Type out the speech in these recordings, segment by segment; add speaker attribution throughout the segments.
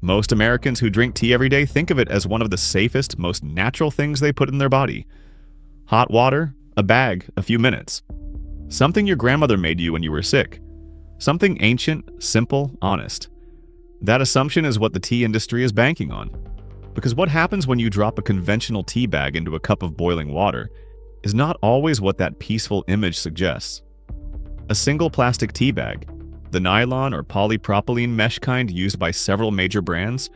Speaker 1: Most Americans who drink tea every day think of it as one of the safest, most natural things they put in their body. Hot water, a bag, a few minutes. Something your grandmother made you when you were sick. Something ancient, simple, honest. That assumption is what the tea industry is banking on. Because what happens when you drop a conventional tea bag into a cup of boiling water is not always what that peaceful image suggests. A single plastic tea bag, the nylon or polypropylene mesh kind used by several major brands,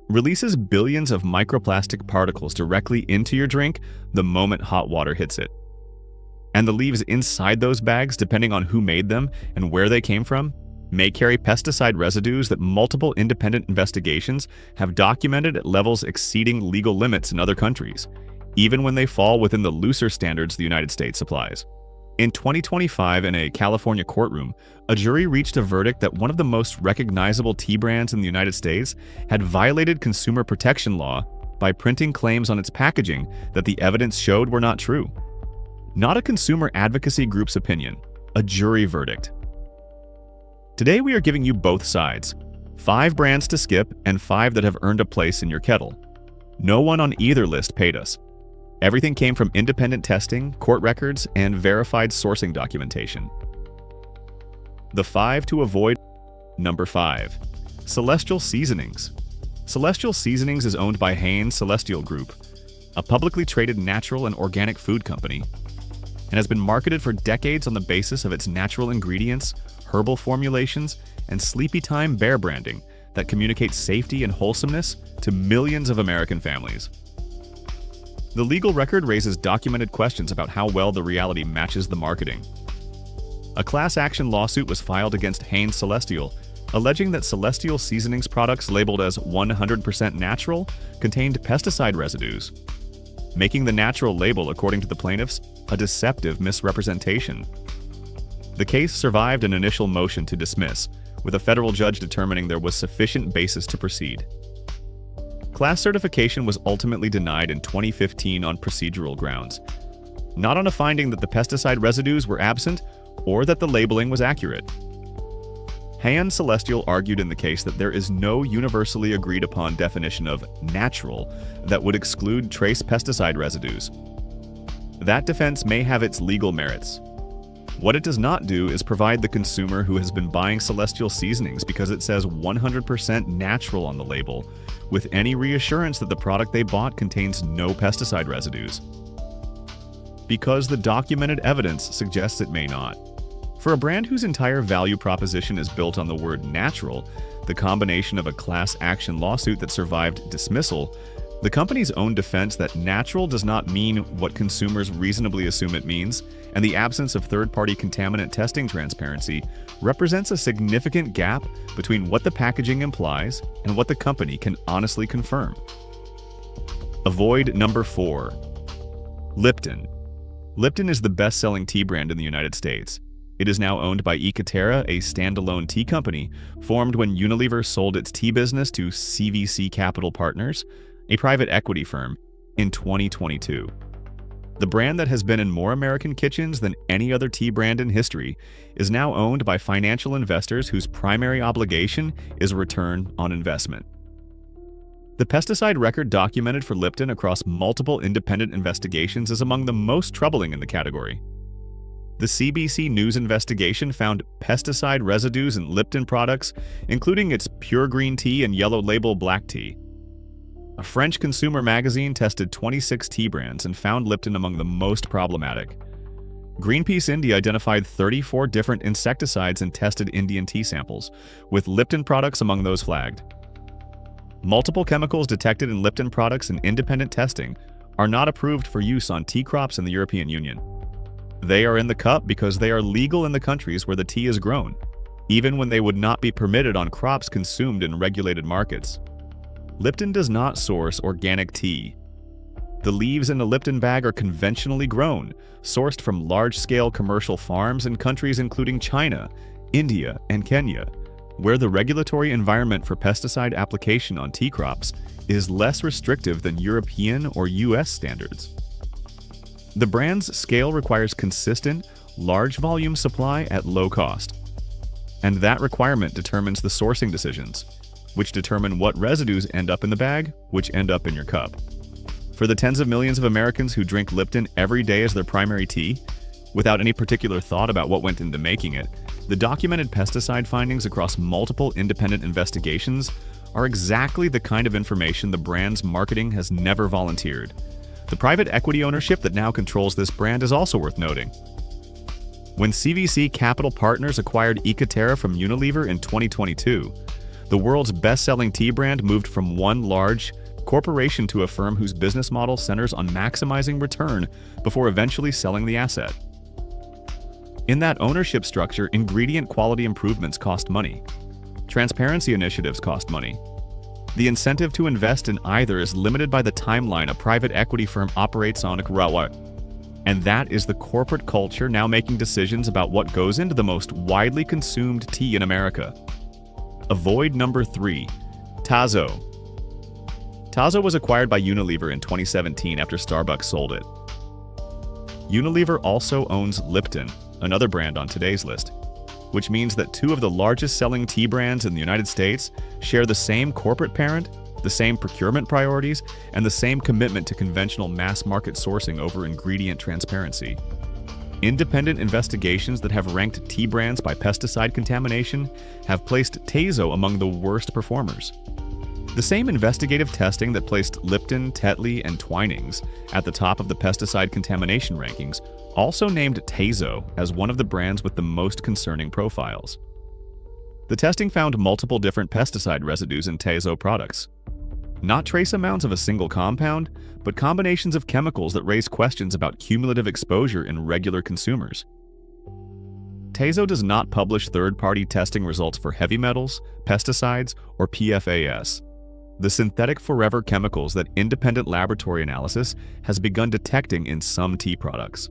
Speaker 1: releases billions of microplastic particles directly into your drink the moment hot water hits it. And the leaves inside those bags, depending on who made them and where they came from, may carry pesticide residues that multiple independent investigations have documented at levels exceeding legal limits in other countries, even when they fall within the looser standards the United States applies. In 2025, in a California courtroom, a jury reached a verdict that one of the most recognizable tea brands in the United States had violated consumer protection law by printing claims on its packaging that the evidence showed were not true. Not a consumer advocacy group's opinion, a jury verdict. Today we are giving you both sides, 5 brands to skip and 5 that have earned a place in your kettle. No one on either list paid us. Everything came from independent testing, court records, and verified sourcing documentation. The 5 to avoid. Number 5. Celestial Seasonings. Celestial Seasonings is owned by Hain Celestial Group, a publicly traded natural and organic food company, and has been marketed for decades on the basis of its natural ingredients, herbal formulations, and sleepy time bear branding that communicates safety and wholesomeness to millions of American families. The legal record raises documented questions about how well the reality matches the marketing. A class action lawsuit was filed against Hain Celestial, alleging that Celestial Seasonings products labeled as 100% natural contained pesticide residues, making the natural label, according to the plaintiffs, a deceptive misrepresentation. The case survived an initial motion to dismiss, with a federal judge determining there was sufficient basis to proceed. Class certification was ultimately denied in 2015 on procedural grounds, not on a finding that the pesticide residues were absent or that the labeling was accurate. Hain Celestial argued in the case that there is no universally agreed upon definition of natural that would exclude trace pesticide residues. That defense may have its legal merits. What it does not do is provide the consumer who has been buying Celestial Seasonings because it says 100% natural on the label with any reassurance that the product they bought contains no pesticide residues, because the documented evidence suggests it may not. For a brand whose entire value proposition is built on the word natural, the combination of a class action lawsuit that survived dismissal, the company's own defense that natural does not mean what consumers reasonably assume it means, and the absence of third-party contaminant testing transparency represents a significant gap between what the packaging implies and what the company can honestly confirm. Avoid number 4. Lipton. Lipton is the best-selling tea brand in the United States. It is now owned by Ekaterra, a standalone tea company formed when Unilever sold its tea business to CVC Capital Partners, a private equity firm, in 2022. The brand that has been in more American kitchens than any other tea brand in history is now owned by financial investors whose primary obligation is a return on investment. The pesticide record documented for Lipton across multiple independent investigations is among the most troubling in the category. The CBC News investigation found pesticide residues in Lipton products, including its pure green tea and yellow label black tea. A French consumer magazine tested 26 tea brands and found Lipton among the most problematic. Greenpeace India identified 34 different insecticides in tested Indian tea samples, with Lipton products among those flagged. Multiple chemicals detected in Lipton products in independent testing are not approved for use on tea crops in the European Union. They are in the cup because they are legal in the countries where the tea is grown, even when they would not be permitted on crops consumed in regulated markets. Lipton does not source organic tea. The leaves in a Lipton bag are conventionally grown, sourced from large-scale commercial farms in countries including China, India, and Kenya, where the regulatory environment for pesticide application on tea crops is less restrictive than European or US standards. The brand's scale requires consistent, large-volume supply at low cost, and that requirement determines the sourcing decisions. which determine what residues end up in the bag, which end up in your cup. For the tens of millions of Americans who drink Lipton every day as their primary tea, without any particular thought about what went into making it, the documented pesticide findings across multiple independent investigations are exactly the kind of information the brand's marketing has never volunteered. The private equity ownership that now controls this brand is also worth noting. When CVC Capital Partners acquired Ecoterra from Unilever in 2022, the world's best-selling tea brand moved from one large corporation to a firm whose business model centers on maximizing return before eventually selling the asset. In that ownership structure, ingredient quality improvements cost money. Transparency initiatives cost money. The incentive to invest in either is limited by the timeline a private equity firm operates on. And that is the corporate culture now making decisions about what goes into the most widely consumed tea in America. Avoid number 3, Tazo. Tazo was acquired by Unilever in 2017 after Starbucks sold it. Unilever also owns Lipton, another brand on today's list, which means that two of the largest selling tea brands in the United States share the same corporate parent, the same procurement priorities, and the same commitment to conventional mass market sourcing over ingredient transparency. Independent investigations that have ranked tea brands by pesticide contamination have placed Tazo among the worst performers. The same investigative testing that placed Lipton, Tetley, and Twinings at the top of the pesticide contamination rankings also named Tazo as one of the brands with the most concerning profiles. The testing found multiple different pesticide residues in Tazo products. Not trace amounts of a single compound, but combinations of chemicals that raise questions about cumulative exposure in regular consumers. Tazo does not publish third-party testing results for heavy metals, pesticides, or PFAS, the synthetic forever chemicals that independent laboratory analysis has begun detecting in some tea products.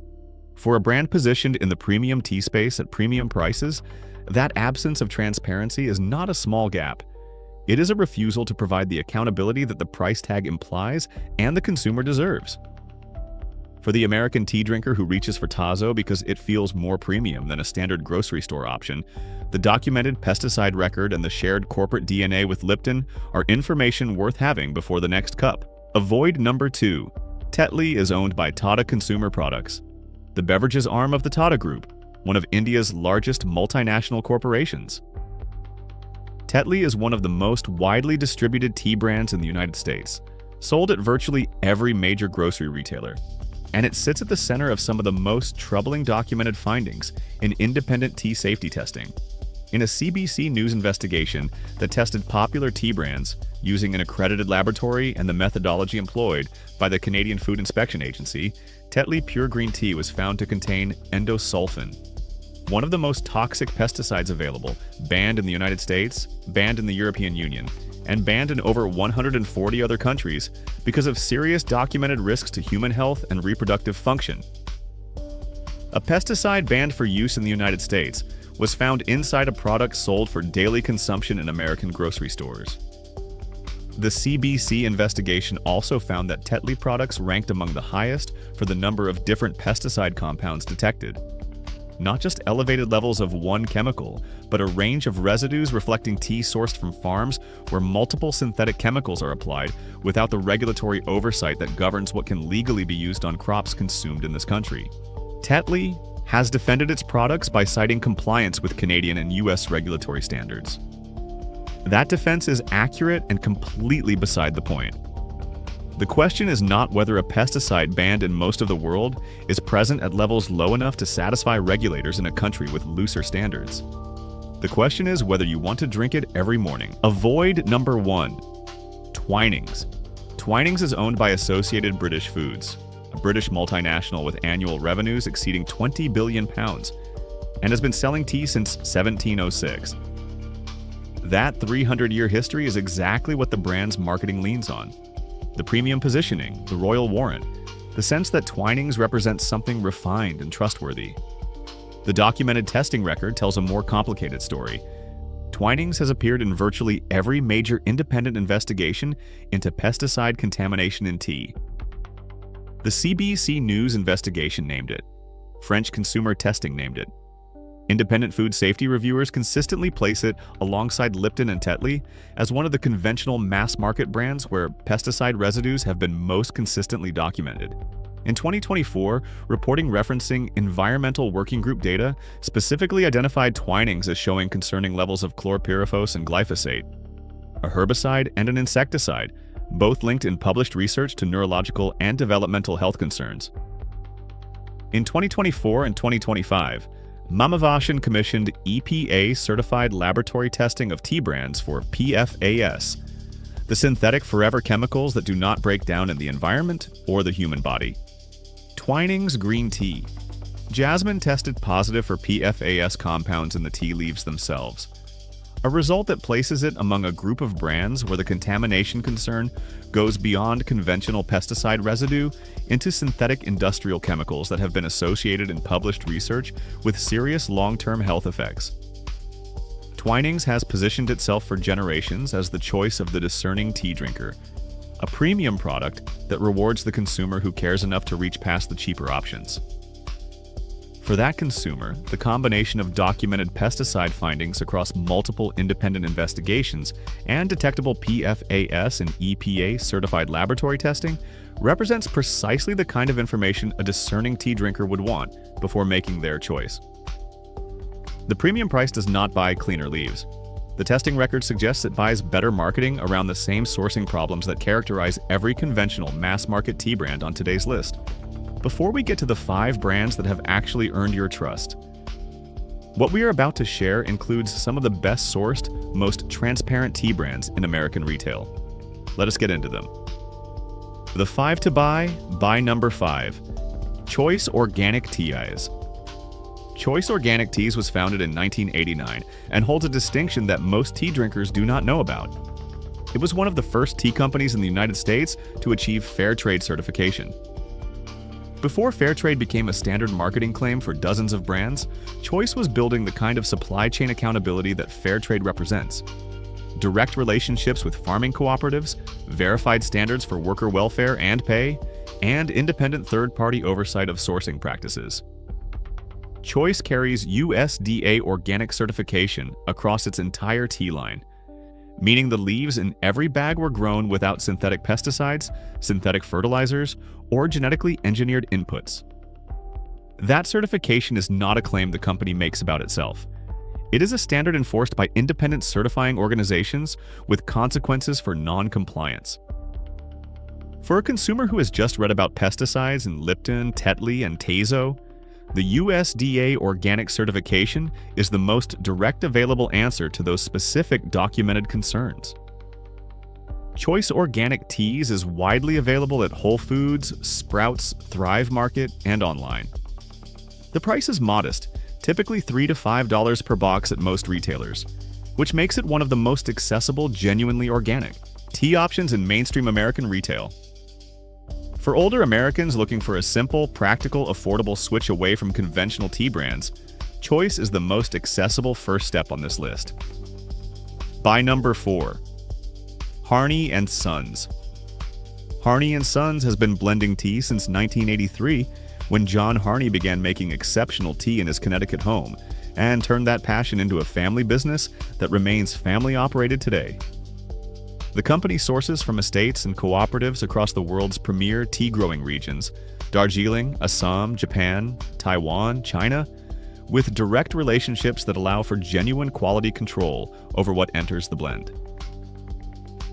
Speaker 1: For a brand positioned in the premium tea space at premium prices, that absence of transparency is not a small gap. It is a refusal to provide the accountability that the price tag implies and the consumer deserves. For the American tea drinker who reaches for Tazo because it feels more premium than a standard grocery store option, the documented pesticide record and the shared corporate DNA with Lipton are information worth having before the next cup. Avoid number 2. Tetley is owned by Tata Consumer Products, the beverages arm of the Tata Group, one of India's largest multinational corporations. Tetley is one of the most widely distributed tea brands in the United States, sold at virtually every major grocery retailer, and it sits at the center of some of the most troubling documented findings in independent tea safety testing. In a CBC News investigation that tested popular tea brands using an accredited laboratory and the methodology employed by the Canadian Food Inspection Agency, Tetley Pure Green Tea was found to contain endosulfan, one of the most toxic pesticides available, banned in the United States, banned in the European Union, and banned in over 140 other countries because of serious documented risks to human health and reproductive function. A pesticide banned for use in the United States was found inside a product sold for daily consumption in American grocery stores. The CBC investigation also found that Tetley products ranked among the highest for the number of different pesticide compounds detected. Not just elevated levels of one chemical, but a range of residues reflecting tea sourced from farms where multiple synthetic chemicals are applied without the regulatory oversight that governs what can legally be used on crops consumed in this country. Tetley has defended its products by citing compliance with Canadian and US regulatory standards. That defense is accurate and completely beside the point. The question is not whether a pesticide banned in most of the world is present at levels low enough to satisfy regulators in a country with looser standards. The question is whether you want to drink it every morning. Avoid number 1. Twinings. Twinings is owned by Associated British Foods, a British multinational with annual revenues exceeding £20 billion, and has been selling tea since 1706. That 300-year history is exactly what the brand's marketing leans on. The premium positioning, the royal warrant, the sense that Twinings represents something refined and trustworthy. The documented testing record tells a more complicated story. Twinings has appeared in virtually every major independent investigation into pesticide contamination in tea. The CBC News investigation named it. French consumer testing named it. Independent food safety reviewers consistently place it alongside Lipton and Tetley as one of the conventional mass-market brands where pesticide residues have been most consistently documented. In 2024, reporting referencing Environmental Working Group data specifically identified Twinings as showing concerning levels of chlorpyrifos and glyphosate, a herbicide and an insecticide, both linked in published research to neurological and developmental health concerns. In 2024 and 2025, Mamavashan commissioned EPA-certified laboratory testing of tea brands for PFAS, the synthetic forever chemicals that do not break down in the environment or the human body. Twinings green tea. Jasmine tested positive for PFAS compounds in the tea leaves themselves, a result that places it among a group of brands where the contamination concern goes beyond conventional pesticide residue into synthetic industrial chemicals that have been associated in published research with serious long-term health effects. Twinings has positioned itself for generations as the choice of the discerning tea drinker, a premium product that rewards the consumer who cares enough to reach past the cheaper options. For that consumer, the combination of documented pesticide findings across multiple independent investigations and detectable PFAS and EPA-certified laboratory testing represents precisely the kind of information a discerning tea drinker would want before making their choice. The premium price does not buy cleaner leaves. The testing record suggests it buys better marketing around the same sourcing problems that characterize every conventional mass-market tea brand on today's list. Before we get to the 5 brands that have actually earned your trust, what we are about to share includes some of the best sourced, most transparent tea brands in American retail. Let us get into them. The 5 to buy number 5. Choice Organic Teas. Choice Organic Teas was founded in 1989 and holds a distinction that most tea drinkers do not know about. It was one of the first tea companies in the United States to achieve Fair Trade certification. Before Fair Trade became a standard marketing claim for dozens of brands, Choice was building the kind of supply chain accountability that Fair Trade represents. Direct relationships with farming cooperatives, verified standards for worker welfare and pay, and independent third-party oversight of sourcing practices. Choice carries USDA organic certification across its entire tea line, meaning the leaves in every bag were grown without synthetic pesticides, synthetic fertilizers, or genetically engineered inputs. That certification is not a claim the company makes about itself. It is a standard enforced by independent certifying organizations with consequences for non-compliance. For a consumer who has just read about pesticides in Lipton, Tetley, and Tazo, the USDA organic certification is the most direct available answer to those specific documented concerns. Choice Organic Teas is widely available at Whole Foods, Sprouts, Thrive Market, and online. The price is modest, typically $3 to $5 per box at most retailers, which makes it one of the most accessible, genuinely organic tea options in mainstream American retail. For older Americans looking for a simple, practical, affordable switch away from conventional tea brands, Choice is the most accessible first step on this list. Buy number 4. Harney & Sons. Harney & Sons has been blending tea since 1983, when John Harney began making exceptional tea in his Connecticut home, and turned that passion into a family business that remains family-operated today. The company sources from estates and cooperatives across the world's premier tea-growing regions, Darjeeling, Assam, Japan, Taiwan, China, with direct relationships that allow for genuine quality control over what enters the blend.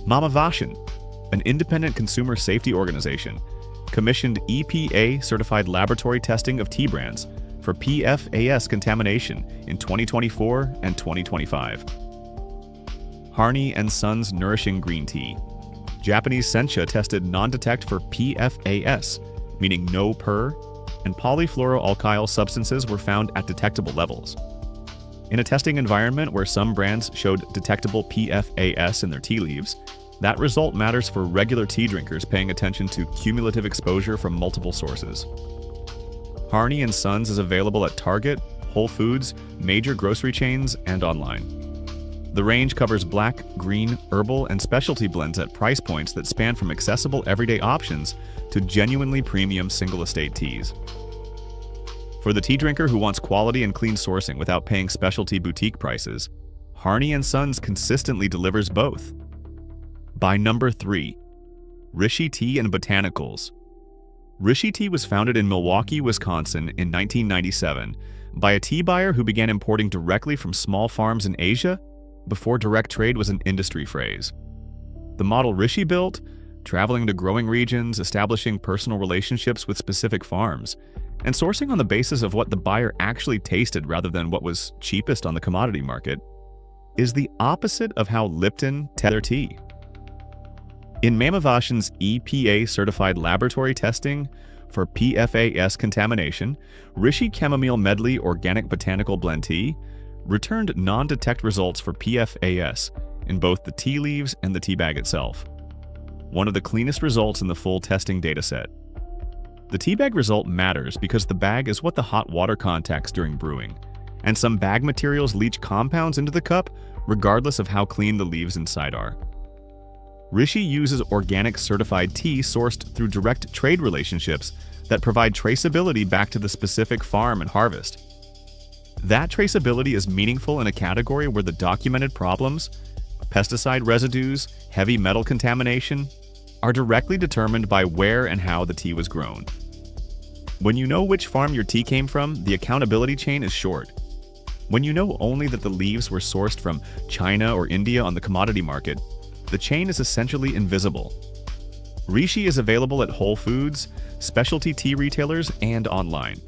Speaker 1: Mamavashan, an independent consumer safety organization, commissioned EPA-certified laboratory testing of tea brands for PFAS contamination in 2024 and 2025. Harney & Sons Nourishing Green Tea. Japanese sencha tested non-detect for PFAS, meaning no per, and polyfluoroalkyl substances were found at detectable levels. In a testing environment where some brands showed detectable PFAS in their tea leaves, that result matters for regular tea drinkers paying attention to cumulative exposure from multiple sources. Harney & Sons is available at Target, Whole Foods, major grocery chains, and online. The range covers black, green, herbal, and specialty blends at price points that span from accessible everyday options to genuinely premium single-estate teas. For the tea drinker who wants quality and clean sourcing without paying specialty boutique prices, Harney & Sons consistently delivers both. By number 3, Rishi Tea and Botanicals. Rishi Tea was founded in Milwaukee, Wisconsin in 1997 by a tea buyer who began importing directly from small farms in Asia before direct trade was an industry phrase. The model Rishi built, traveling to growing regions, establishing personal relationships with specific farms, and sourcing on the basis of what the buyer actually tasted rather than what was cheapest on the commodity market, is the opposite of how Lipton tests their tea. In Mamavashion's EPA-certified laboratory testing for PFAS contamination, Rishi Chamomile Medley Organic Botanical Blend Tea returned non-detect results for PFAS in both the tea leaves and the tea bag itself. One of the cleanest results in the full testing dataset. The tea bag result matters because the bag is what the hot water contacts during brewing, and some bag materials leach compounds into the cup regardless of how clean the leaves inside are. Rishi uses organic certified tea sourced through direct trade relationships that provide traceability back to the specific farm and harvest. That traceability is meaningful in a category where the documented problems, pesticide residues, heavy metal contamination, are directly determined by where and how the tea was grown. When you know which farm your tea came from, the accountability chain is short. When you know only that the leaves were sourced from China or India on the commodity market, the chain is essentially invisible. Rishi is available at Whole Foods, specialty tea retailers, and online.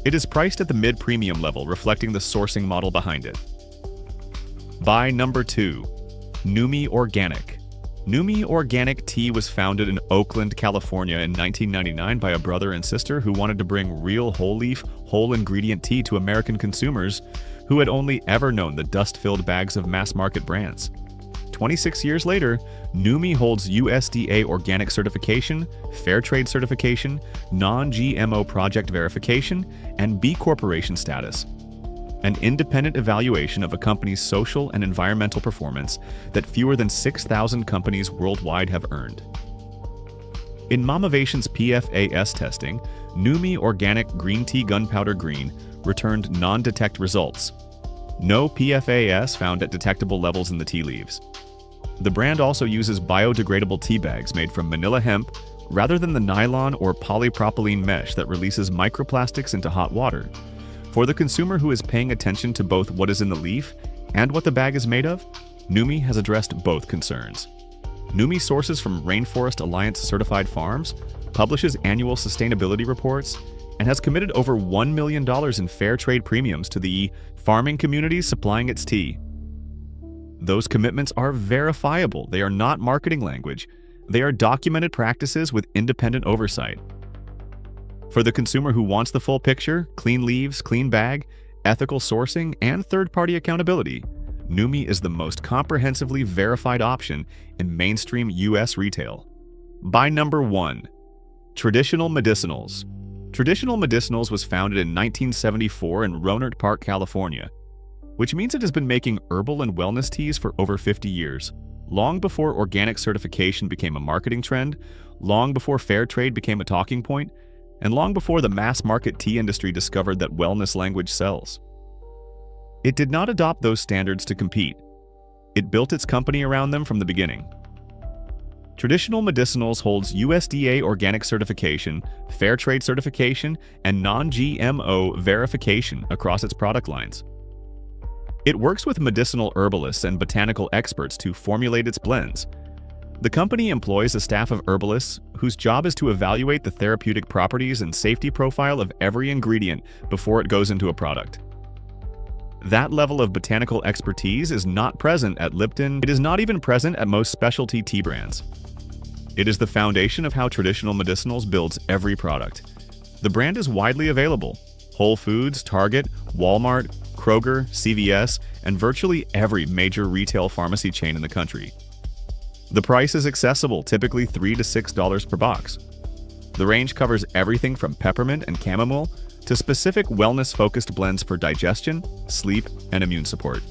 Speaker 1: It is priced at the mid-premium level, reflecting the sourcing model behind it. By number 2, Numi Organic. Numi Organic Tea was founded in Oakland, California in 1999 by a brother and sister who wanted to bring real whole-leaf, whole-ingredient tea to American consumers who had only ever known the dust-filled bags of mass-market brands. 26 years later, Numi holds USDA organic certification, fair trade certification, non-GMO project verification, and B Corporation status, an independent evaluation of a company's social and environmental performance that fewer than 6,000 companies worldwide have earned. In Mamavation's PFAS testing, Numi Organic Green Tea Gunpowder Green returned non-detect results. No PFAS found at detectable levels in the tea leaves. The brand also uses biodegradable tea bags made from manila hemp rather than the nylon or polypropylene mesh that releases microplastics into hot water. For the consumer who is paying attention to both what is in the leaf and what the bag is made of, Numi has addressed both concerns. Numi sources from Rainforest Alliance certified farms, publishes annual sustainability reports, and has committed over $1 million in fair trade premiums to the farming communities supplying its tea. Those commitments are verifiable. They are not marketing language. They are documented practices with independent oversight. For the consumer who wants the full picture, clean leaves, clean bag, ethical sourcing, and third-party accountability, Numi is the most comprehensively verified option in mainstream U.S. retail. By number 1, Traditional Medicinals. Traditional Medicinals was founded in 1974 in Rohnert Park, California, which means it has been making herbal and wellness teas for over 50 years, long before organic certification became a marketing trend, long before fair trade became a talking point, and long before the mass-market tea industry discovered that wellness language sells. It did not adopt those standards to compete. It built its company around them from the beginning. Traditional Medicinals holds USDA organic certification, fair trade certification, and non-GMO verification across its product lines. It works with medicinal herbalists and botanical experts to formulate its blends. The company employs a staff of herbalists whose job is to evaluate the therapeutic properties and safety profile of every ingredient before it goes into a product. That level of botanical expertise is not present at Lipton. It is not even present at most specialty tea brands. It is the foundation of how Traditional Medicinals builds every product. The brand is widely available. Whole Foods, Target, Walmart, Kroger, CVS, and virtually every major retail pharmacy chain in the country. The price is accessible, typically $3 to $6 per box. The range covers everything from peppermint and chamomile to specific wellness-focused blends for digestion, sleep, and immune support.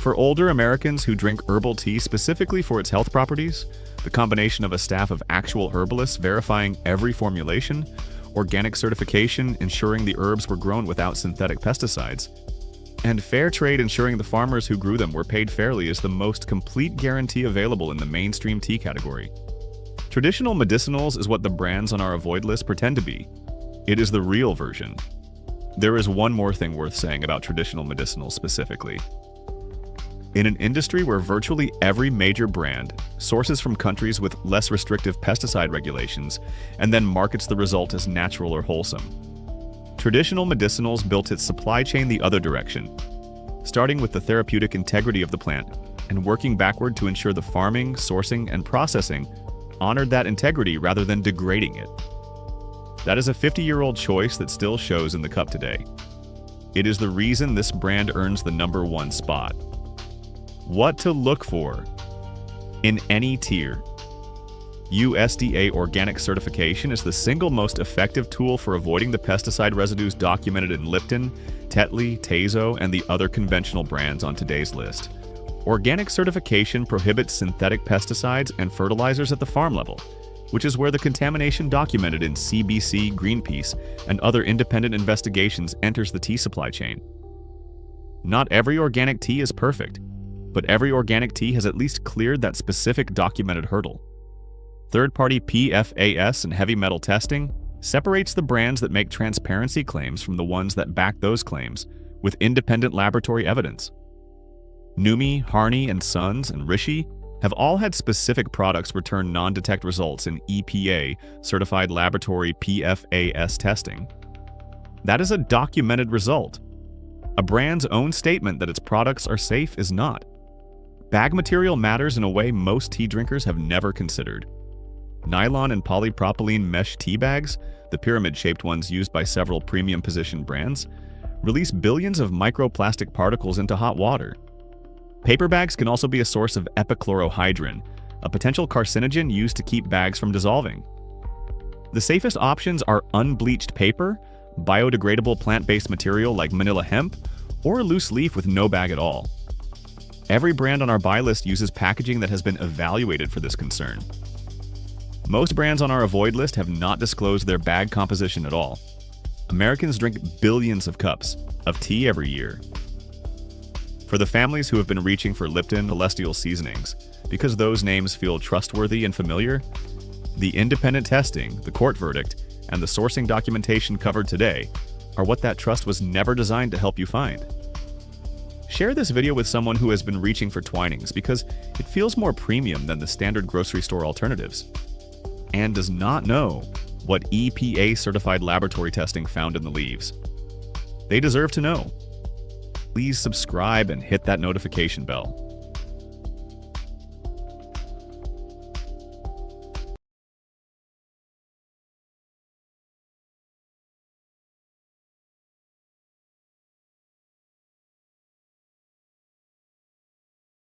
Speaker 1: For older Americans who drink herbal tea specifically for its health properties, the combination of a staff of actual herbalists verifying every formulation, organic certification ensuring the herbs were grown without synthetic pesticides, and fair trade ensuring the farmers who grew them were paid fairly is the most complete guarantee available in the mainstream tea category. Traditional medicinals is what the brands on our avoid list pretend to be. It is the real version. There is one more thing worth saying about traditional medicinals specifically. In an industry where virtually every major brand sources from countries with less restrictive pesticide regulations and then markets the result as natural or wholesome, traditional medicinals built its supply chain the other direction, starting with the therapeutic integrity of the plant and working backward to ensure the farming, sourcing, and processing honored that integrity rather than degrading it. That is a 50-year-old choice that still shows in the cup today. It is the reason this brand earns the #1 spot. What to look for in any tier. USDA organic certification is the single most effective tool for avoiding the pesticide residues documented in Lipton, Tetley, Tazo, and the other conventional brands on today's list. Organic certification prohibits synthetic pesticides and fertilizers at the farm level, which is where the contamination documented in CBC, Greenpeace, and other independent investigations enters the tea supply chain. Not every organic tea is perfect, but every organic tea has at least cleared that specific documented hurdle. Third-party PFAS and heavy metal testing separates the brands that make transparency claims from the ones that back those claims with independent laboratory evidence. Numi, Harney & Sons, and Rishi have all had specific products return non-detect results in EPA-certified laboratory PFAS testing. That is a documented result. A brand's own statement that its products are safe is not. Bag material matters in a way most tea drinkers have never considered. Nylon and polypropylene mesh tea bags, the pyramid-shaped ones used by several premium-positioned brands, release billions of microplastic particles into hot water. Paper bags can also be a source of epichlorohydrin, a potential carcinogen used to keep bags from dissolving. The safest options are unbleached paper, biodegradable plant-based material like manila hemp, or loose leaf with no bag at all. Every brand on our buy list uses packaging that has been evaluated for this concern. Most brands on our avoid list have not disclosed their bag composition at all. Americans drink billions of cups of tea every year. For the families who have been reaching for Lipton celestial seasonings, because those names feel trustworthy and familiar, the independent testing, the court verdict, and the sourcing documentation covered today are what that trust was never designed to help you find. Share this video with someone who has been reaching for Twinings because it feels more premium than the standard grocery store alternatives, and does not know what EPA-certified laboratory testing found in the leaves. They deserve to know. Please subscribe and hit that notification bell.